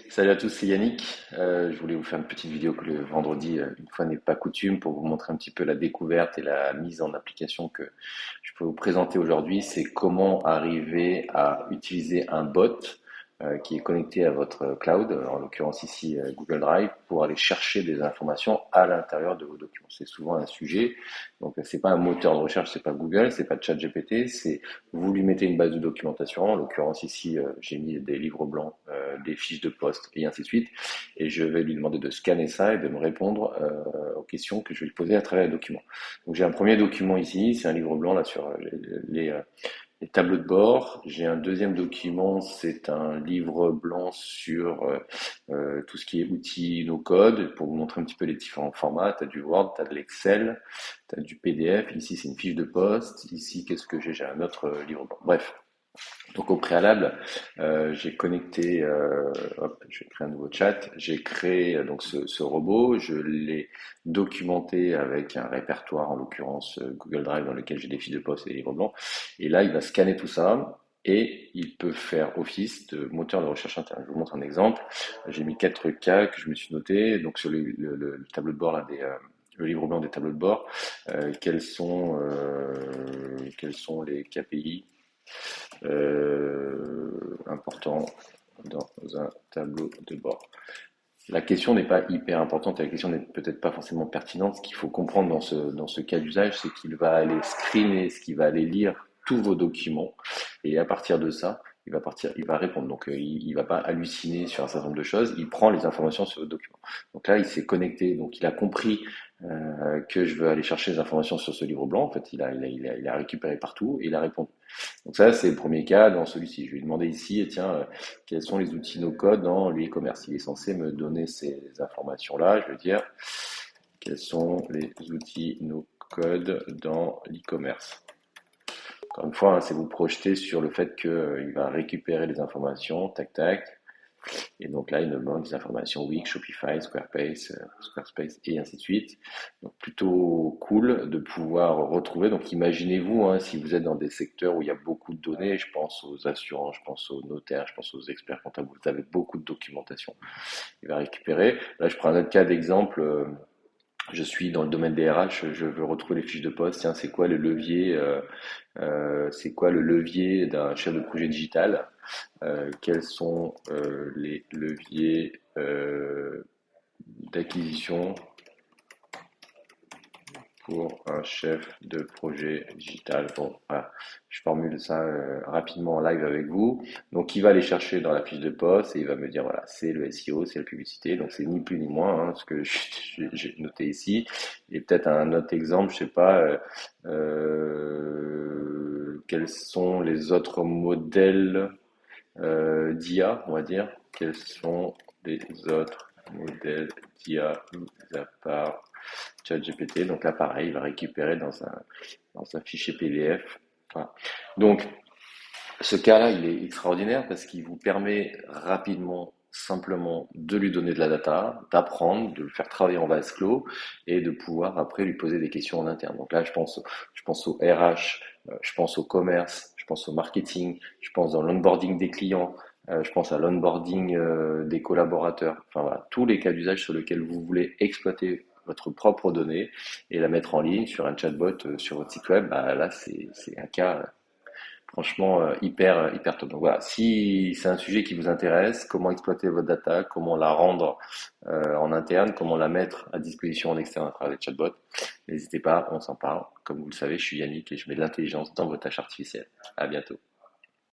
Salut à tous, c'est Yannick. Je voulais vous faire une petite vidéo que le vendredi, une fois n'est pas coutume, pour vous montrer un petit peu la découverte et la mise en application que je peux vous présenter aujourd'hui. C'est comment arriver à utiliser un bot qui est connecté à votre cloud, en l'occurrence ici Google Drive, pour aller chercher des informations à l'intérieur de vos documents. C'est souvent un sujet. Donc c'est pas un moteur de recherche, c'est pas Google, c'est pas ChatGPT, c'est vous lui mettez une base de documentation. En l'occurrence ici, j'ai mis des livres blancs, des fiches de poste et ainsi de suite. Et je vais lui demander de scanner ça et de me répondre aux questions que je vais lui poser à travers les documents. Donc j'ai un premier document ici, c'est un livre blanc là sur les tableaux de bord. J'ai un deuxième document, c'est un livre blanc sur tout ce qui est outils no-code, pour vous montrer un petit peu les différents formats. Tu as du Word, tu as de l'Excel, tu as du PDF. Ici, c'est une fiche de poste. Ici, qu'est-ce que j'ai? J'ai un autre livre blanc. Bref. Donc au préalable, j'ai connecté, hop, je vais créer un nouveau chat. J'ai créé donc ce robot, je l'ai documenté avec un répertoire, en l'occurrence Google Drive, dans lequel j'ai des fiches de poste et des livres blancs. Et là, il va scanner tout ça et il peut faire office de moteur de recherche interne. Je vous montre un exemple. J'ai mis 4 cas que je me suis noté. Donc sur le tableau de bord là le livre blanc des tableaux de bord, quels sont les KPI important dans un tableau de bord. La question n'est pas hyper importante et la question n'est peut-être pas forcément pertinente. Ce qu'il faut comprendre dans ce cas d'usage, c'est qu'il va aller screener, ce qu'il va aller lire tous vos documents et à partir de ça, il va répondre. Donc il va pas halluciner sur un certain nombre de choses, il prend les informations sur le document. Donc là, il s'est connecté, donc il a compris que je veux aller chercher les informations sur ce livre blanc. En fait, il a récupéré partout et il a répondu. Donc ça, c'est le premier cas dans celui-ci. Je vais lui demander ici, et tiens, quels sont les outils no-code dans l'e-commerce? Il est censé me donner ces informations-là. Je vais dire, quels sont les outils no-code dans l'e-commerce? Encore une fois, hein, c'est vous projeter sur le fait qu'il va récupérer les informations, tac tac, et donc là, il me demande des informations Wix, Shopify, Squarespace et ainsi de suite. Donc plutôt cool de pouvoir retrouver. Donc imaginez-vous, hein, si vous êtes dans des secteurs où il y a beaucoup de données, je pense aux assurances, je pense aux notaires, je pense aux experts comptables, vous avez beaucoup de documentation. Il va récupérer. Là, je prends un autre cas d'exemple. Je suis dans le domaine des RH, je veux retrouver les fiches de poste. Tiens, c'est quoi le levier d'un chef de projet digital? Quels sont les leviers d'acquisition pour un chef de projet digital? Bon, voilà, je formule ça rapidement en live avec vous. Donc, il va aller chercher dans la fiche de poste et il va me dire, voilà, c'est le SEO, c'est la publicité. Donc, c'est ni plus ni moins ce que j'ai noté ici. Et peut-être un autre exemple, je sais pas, quels sont les autres modèles d'IA, on va dire. Quels sont les autres modèles d'IA mis à part ChatGPT? Donc là, pareil, il va récupérer dans un fichier PDF. Voilà. Donc, ce cas-là, il est extraordinaire parce qu'il vous permet rapidement, simplement, de lui donner de la data, d'apprendre, de le faire travailler en vase clos et de pouvoir après lui poser des questions en interne. Donc là, je pense au RH, je pense au commerce, je pense au marketing, je pense dans l'onboarding des clients, je pense à l'onboarding des collaborateurs. Enfin voilà, tous les cas d'usage sur lesquels vous voulez exploiter votre propre donnée et la mettre en ligne sur un chatbot sur votre site web, bah là c'est un cas franchement, hyper top. Donc voilà, si c'est un sujet qui vous intéresse, comment exploiter votre data, comment la rendre en interne, comment la mettre à disposition en externe à travers les chatbots, n'hésitez pas, on s'en parle. Comme vous le savez, je suis Yannick et je mets de l'intelligence dans vos tâches artificielles. À bientôt.